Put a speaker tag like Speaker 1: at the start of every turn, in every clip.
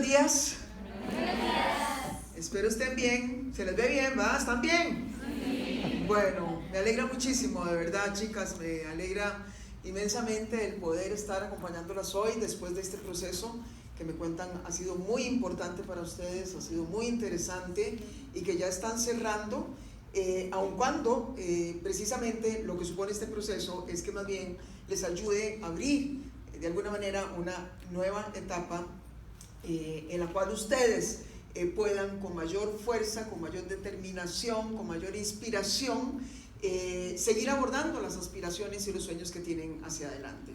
Speaker 1: días. Espero estén bien. Se les ve bien, ¿verdad? ¿Están bien? Sí. Bueno, me alegra muchísimo, de verdad, chicas. Me alegra inmensamente el poder estar acompañándolas hoy después de este proceso que me cuentan ha sido muy importante para ustedes, ha sido muy interesante y que ya están cerrando, aun cuando precisamente lo que supone este proceso es que más bien les ayude a abrir de alguna manera una nueva etapa en la cual ustedes puedan con mayor fuerza, con mayor determinación, con mayor inspiración seguir abordando las aspiraciones y los sueños que tienen hacia adelante.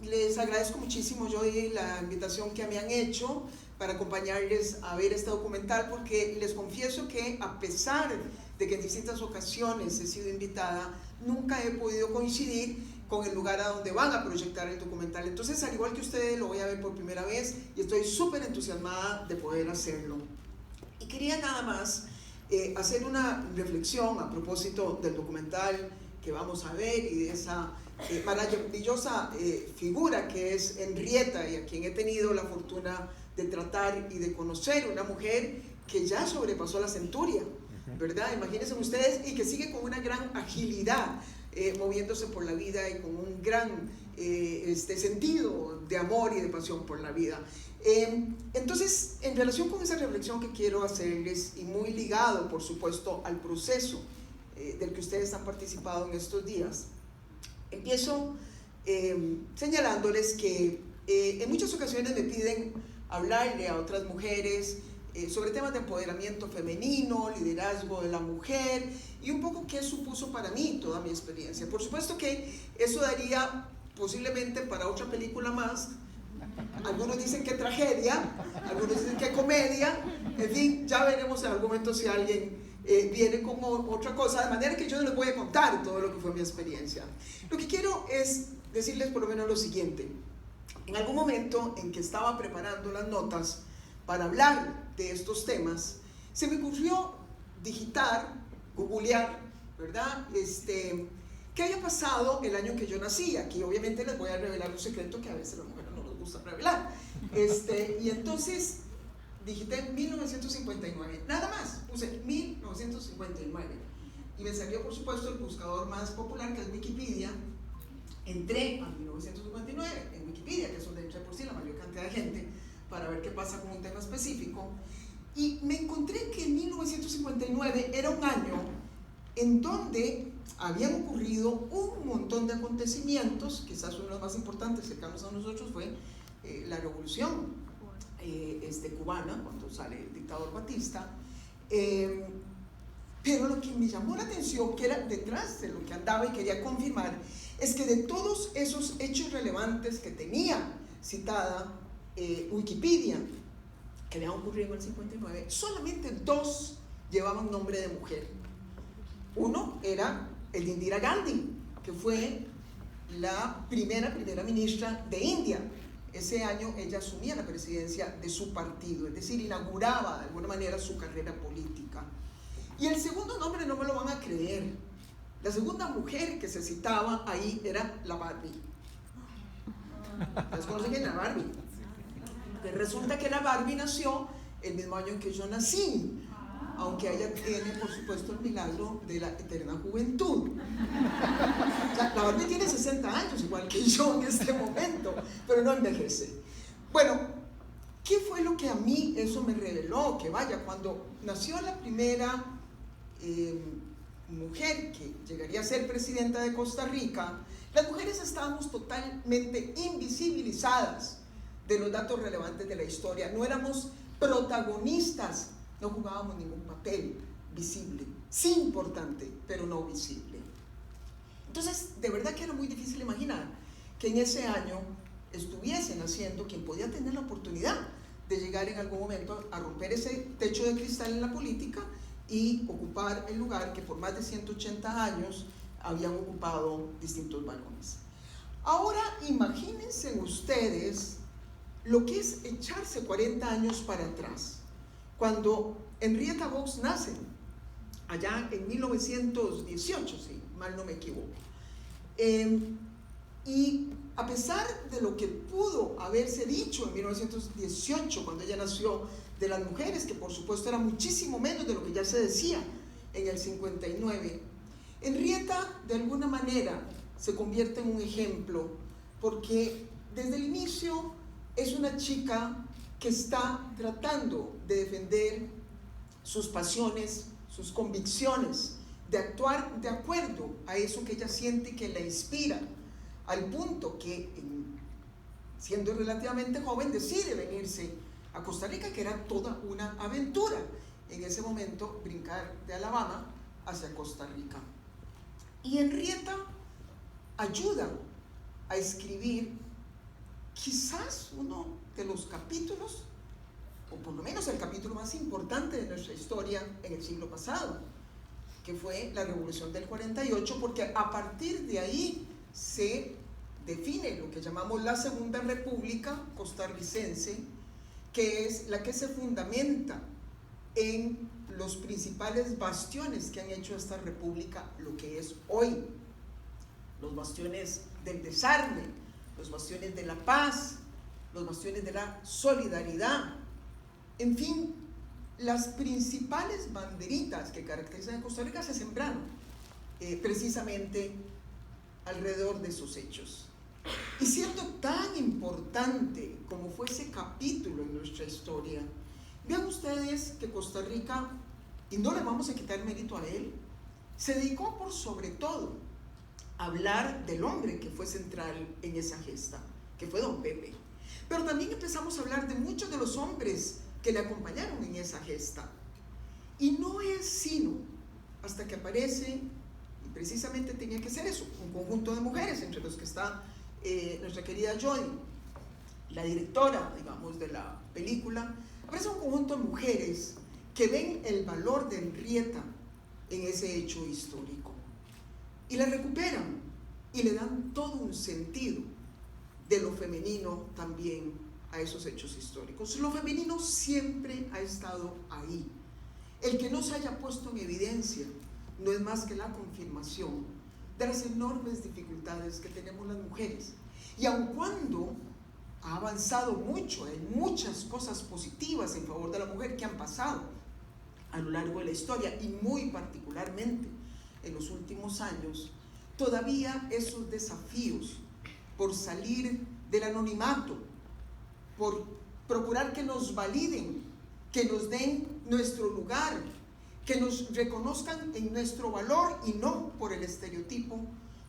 Speaker 1: Les agradezco muchísimo yo la invitación que me han hecho para acompañarles a ver este documental, porque les confieso que a pesar de que en distintas ocasiones he sido invitada, nunca he podido coincidir con el lugar a donde van a proyectar el documental. Entonces, al igual que ustedes, lo voy a ver por primera vez y estoy súper entusiasmada de poder hacerlo. Y quería nada más hacer una reflexión a propósito del documental que vamos a ver y de esa maravillosa figura que es Henrietta, y a quien he tenido la fortuna de tratar y de conocer, una mujer que ya sobrepasó la centuria, ¿verdad? Imagínense ustedes, y que sigue con una gran agilidad, moviéndose por la vida y con un gran sentido de amor y de pasión por la vida. Entonces, en relación con esa reflexión que quiero hacerles, y muy ligado, por supuesto, al proceso del que ustedes han participado en estos días, empiezo señalándoles que en muchas ocasiones me piden hablarle a otras mujeres sobre temas de empoderamiento femenino, liderazgo de la mujer y un poco qué supuso para mí toda mi experiencia. Por supuesto que eso daría posiblemente para otra película más. Algunos dicen que tragedia, algunos dicen que comedia, en fin, ya veremos en algún momento si alguien viene con otra cosa, de manera que yo no les voy a contar todo lo que fue mi experiencia. Lo que quiero es decirles por lo menos lo siguiente. En algún momento en que estaba preparando las notas para hablar de estos temas, se me ocurrió digitar, googlear, ¿verdad? ¿Qué había pasado el año que yo nací? Aquí obviamente les voy a revelar un secreto que a veces a las mujeres no nos gusta revelar. Y entonces digité 1959, nada más, puse 1959 y me salió por supuesto el buscador más popular, que es Wikipedia. Entré a 1959 en Wikipedia, que es donde entra por sí la mayor cantidad de gente, para ver qué pasa con un tema específico, y me encontré que 1959 era un año en donde habían ocurrido un montón de acontecimientos. Quizás uno de los más importantes cercanos a nosotros fue la revolución cubana, cuando sale el dictador Batista, pero lo que me llamó la atención, que era detrás de lo que andaba y quería confirmar, es que de todos esos hechos relevantes que tenía citada Wikipedia, que habían ocurrido en el 59, solamente dos llevaban nombre de mujer. Uno era el de Indira Gandhi, que fue la primera ministra de India. Ese año ella asumía la presidencia de su partido, es decir, inauguraba de alguna manera su carrera política. Y el segundo nombre no me lo van a creer. La segunda mujer que se citaba ahí era la Barbie. ¿Ustedes conocen quién es la Barbie? Pues resulta que la Barbie nació el mismo año en que yo nací, aunque ella tiene, por supuesto, el milagro de la eterna juventud. O sea, la Barbie tiene 60 años, igual que yo en este momento, pero no envejece. Bueno, ¿qué fue lo que a mí eso me reveló? Que vaya, cuando nació la primera mujer que llegaría a ser presidenta de Costa Rica, las mujeres estábamos totalmente invisibilizadas de los datos relevantes de la historia. No éramos protagonistas, no jugábamos ningún papel visible, sí importante, pero no visible. Entonces, de verdad que era muy difícil imaginar que en ese año estuviese naciendo quien podía tener la oportunidad de llegar en algún momento a romper ese techo de cristal en la política y ocupar el lugar que por más de 180 años habían ocupado distintos varones. Ahora imagínense ustedes lo que es echarse 40 años para atrás, cuando Henrietta Vaux nace, allá en 1918, si mal no me equivoco. Y a pesar de lo que pudo haberse dicho en 1918, cuando ella nació, de las mujeres, que por supuesto era muchísimo menos de lo que ya se decía en el 59, Henrietta de alguna manera se convierte en un ejemplo, porque desde el inicio es una chica que está tratando de defender sus pasiones, sus convicciones, de actuar de acuerdo a eso que ella siente que la inspira, al punto que, siendo relativamente joven, decide venirse a Costa Rica, que era toda una aventura en ese momento brincar de Alabama hacia Costa Rica. Y Henrietta ayuda a escribir quizás uno de los capítulos, o por lo menos el capítulo más importante de nuestra historia en el siglo pasado, que fue la Revolución del 48, porque a partir de ahí se define lo que llamamos la Segunda República Costarricense, que es la que se fundamenta en los principales bastiones que han hecho esta república lo que es hoy, los bastiones del desarme, los bastiones de la paz, los bastiones de la solidaridad, en fin, las principales banderitas que caracterizan a Costa Rica se sembraron precisamente alrededor de esos hechos. Y siendo tan importante como fue ese capítulo en nuestra historia, vean ustedes que Costa Rica, y no le vamos a quitar mérito a él, se dedicó por sobre todo a hablar del hombre que fue central en esa gesta, que fue don Pepe. Pero también empezamos a hablar de muchos de los hombres que le acompañaron en esa gesta. Y no es sino hasta que aparece, y precisamente tenía que ser eso, un conjunto de mujeres, entre los que está nuestra querida Joy, la directora, digamos, de la película. Aparece un conjunto de mujeres que ven el valor de Henrietta en ese hecho histórico y la recuperan y le dan todo un sentido de lo femenino también a esos hechos históricos. Lo femenino siempre ha estado ahí. El que no se haya puesto en evidencia no es más que la confirmación de las enormes dificultades que tenemos las mujeres. Y aun cuando ha avanzado mucho en muchas cosas positivas en favor de la mujer que han pasado a lo largo de la historia, y muy particularmente en los últimos años, todavía esos desafíos por salir del anonimato, por procurar que nos validen, que nos den nuestro lugar, que nos reconozcan en nuestro valor y no por el estereotipo,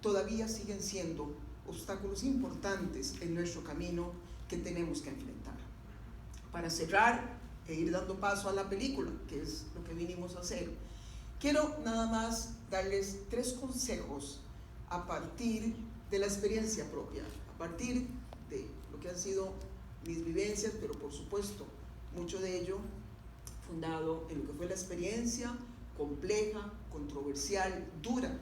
Speaker 1: todavía siguen siendo obstáculos importantes en nuestro camino que tenemos que enfrentar. Para cerrar e ir dando paso a la película, que es lo que vinimos a hacer, quiero nada más darles 3 consejos a partir de la experiencia propia, a partir de lo que han sido mis vivencias, pero por supuesto mucho de ello fundado en lo que fue la experiencia compleja, controversial, dura,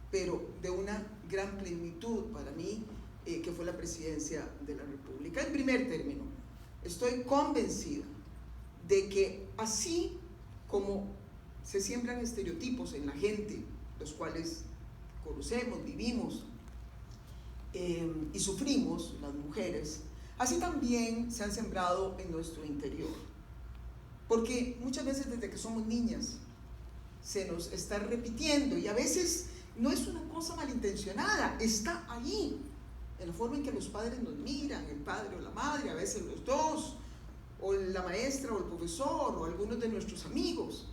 Speaker 1: pero de una gran plenitud para mí, que fue la presidencia de la República. En primer término, estoy convencida de que así como se siembran estereotipos en la gente, los cuales conocemos, vivimos y sufrimos las mujeres, así también se han sembrado en nuestro interior. Porque muchas veces desde que somos niñas se nos está repitiendo, y a veces no es una cosa malintencionada, está ahí, en la forma en que los padres nos miran, el padre o la madre, a veces los dos, o la maestra o el profesor, o algunos de nuestros amigos.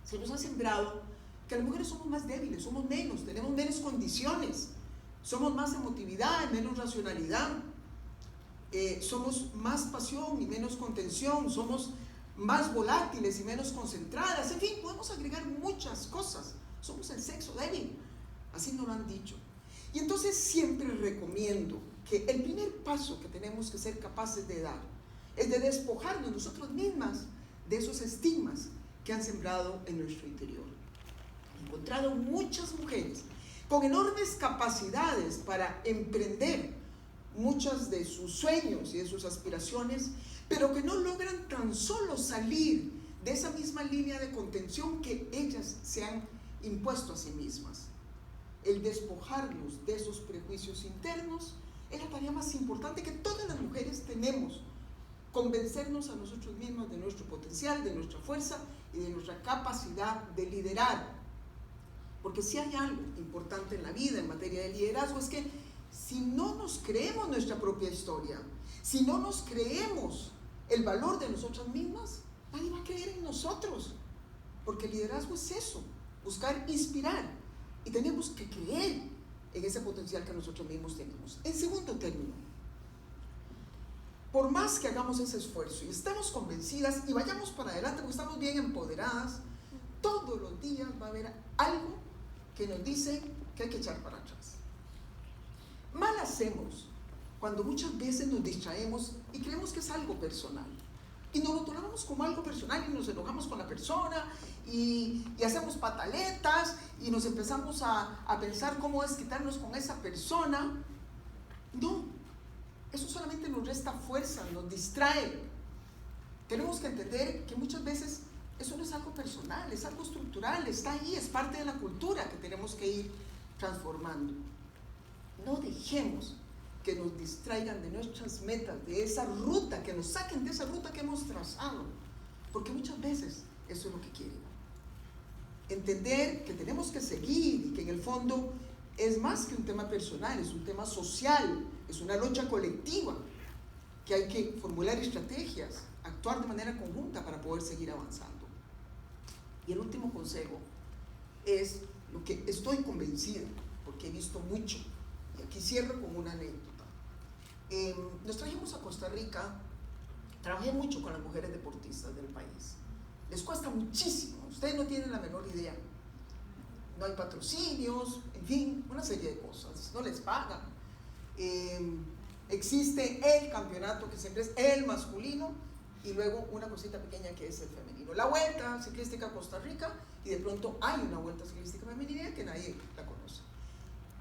Speaker 1: Se nos ha sembrado que las mujeres somos más débiles, somos menos, tenemos menos condiciones, somos más emotividad, menos racionalidad, somos más pasión y menos contención, somos más volátiles y menos concentradas, en fin, podemos agregar muchas cosas. Somos el sexo débil, así nos lo han dicho. Y entonces siempre recomiendo que el primer paso que tenemos que ser capaces de dar es de despojarnos nosotros mismas de esos estigmas que han sembrado en nuestro interior. He encontrado muchas mujeres con enormes capacidades para emprender muchos de sus sueños y de sus aspiraciones, pero que no logran tan solo salir de esa misma línea de contención que ellas se han impuesto a sí mismas. El despojarnos de esos prejuicios internos es la tarea más importante que todas las mujeres tenemos. Convencernos a nosotros mismos de nuestro potencial, de nuestra fuerza y de nuestra capacidad de liderar. Porque si hay algo importante en la vida en materia de liderazgo es que si no nos creemos nuestra propia historia, si no nos creemos el valor de nosotras mismas, nadie va a creer en nosotros. Porque el liderazgo es eso, buscar inspirar. Y tenemos que creer en ese potencial que nosotros mismos tenemos. En segundo término, por más que hagamos ese esfuerzo y estemos convencidas y vayamos para adelante porque estamos bien empoderadas, todos los días va a haber algo que nos dice que hay que echar para atrás. Mal hacemos cuando muchas veces nos distraemos y creemos que es algo personal. Y nos lo tomamos como algo personal y nos enojamos con la persona y hacemos pataletas y nos empezamos a pensar cómo es quitarnos con esa persona. No, eso solamente nos resta fuerza, nos distrae. Tenemos que entender que muchas veces eso no es algo personal, es algo estructural, está ahí, es parte de la cultura que tenemos que ir transformando. No dejemos que nos distraigan de nuestras metas, de esa ruta, que nos saquen de esa ruta que hemos trazado, porque muchas veces eso es lo que quieren. Entender que tenemos que seguir y que en el fondo es más que un tema personal, es un tema social, es una lucha colectiva, que hay que formular estrategias, actuar de manera conjunta para poder seguir avanzando. Y el último consejo es lo que estoy convencida, porque he visto mucho, y aquí cierro con una anécdota. Nos trajimos a Costa Rica, trabajé mucho con las mujeres deportistas del país. Les cuesta muchísimo, ustedes no tienen la menor idea. No hay patrocinios, en fin, una serie de cosas, no les pagan. Existe el campeonato que siempre es el masculino y luego una cosita pequeña que es el femenino. La Vuelta Ciclística a Costa Rica y de pronto hay una Vuelta Ciclística Femenina que nadie la conoce.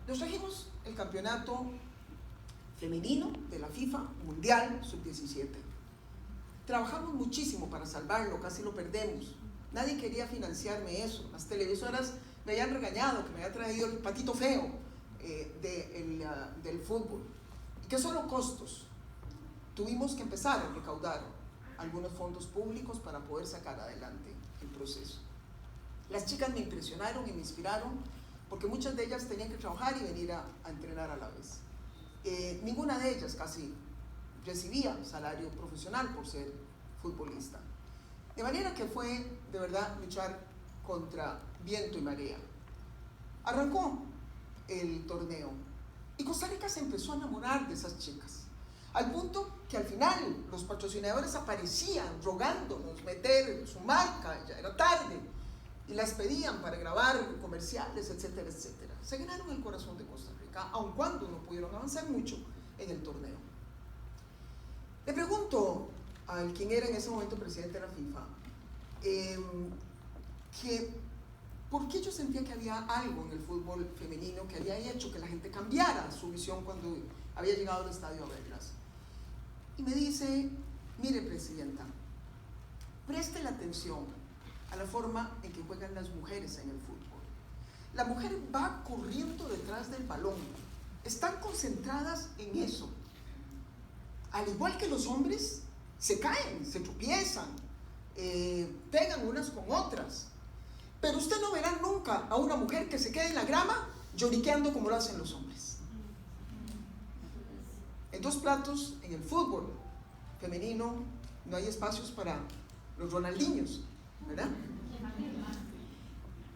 Speaker 1: Nos trajimos el campeonato femenino de la FIFA Mundial Sub-17. Trabajamos muchísimo para salvarlo, casi lo perdemos. Nadie quería financiarme eso. Las televisoras me habían regañado que me había traído el patito feo del fútbol. ¿Y qué son los costos? Tuvimos que empezar a recaudar algunos fondos públicos para poder sacar adelante el proceso. Las chicas me impresionaron y me inspiraron porque muchas de ellas tenían que trabajar y venir a entrenar a la vez. Ninguna de ellas casi recibía salario profesional por ser futbolista. De manera que fue de verdad luchar contra viento y marea. Arrancó el torneo y Costa Rica se empezó a enamorar de esas chicas, al punto que al final los patrocinadores aparecían rogándonos meter su marca, ya era tarde, y las pedían para grabar comerciales, etcétera, etcétera. Se ganaron el corazón de Costa Rica, aun cuando no pudieron avanzar mucho en el torneo. Le pregunto al quien era en ese momento presidente de la FIFA, que por qué yo sentía que había algo en el fútbol femenino que había hecho que la gente cambiara su visión cuando había llegado al estadio a verlas. Y me dice, mire presidenta, preste la atención a la forma en que juegan las mujeres en el fútbol. La mujer va corriendo detrás del balón, están concentradas en eso. Al igual que los hombres, se caen, se tropiezan, pegan unas con otras. Pero usted no verá nunca a una mujer que se quede en la grama lloriqueando como lo hacen los hombres. En dos platos, en el fútbol femenino, no hay espacios para los Ronaldinhos, ¿verdad?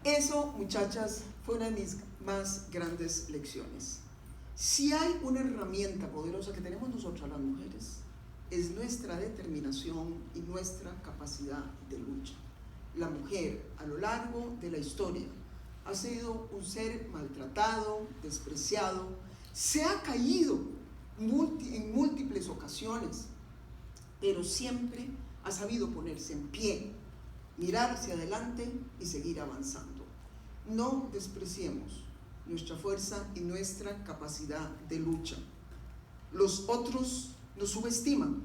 Speaker 1: Eso, muchachas, fue una de mis más grandes lecciones. Si hay una herramienta poderosa que tenemos nosotras las mujeres, es nuestra determinación y nuestra capacidad de lucha. La mujer, a lo largo de la historia, ha sido un ser maltratado, despreciado, se ha caído en múltiples ocasiones, pero siempre ha sabido ponerse en pie, mirar hacia adelante y seguir avanzando. No despreciemos nuestra fuerza y nuestra capacidad de lucha. Los otros nos subestiman,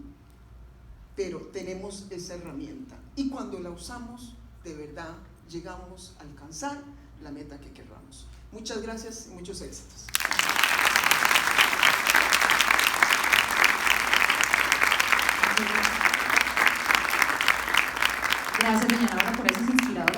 Speaker 1: pero tenemos esa herramienta y cuando la usamos, de verdad llegamos a alcanzar la meta que querramos. Muchas gracias y muchos éxitos.
Speaker 2: Gracias, doña Laura, por esas inspiradoras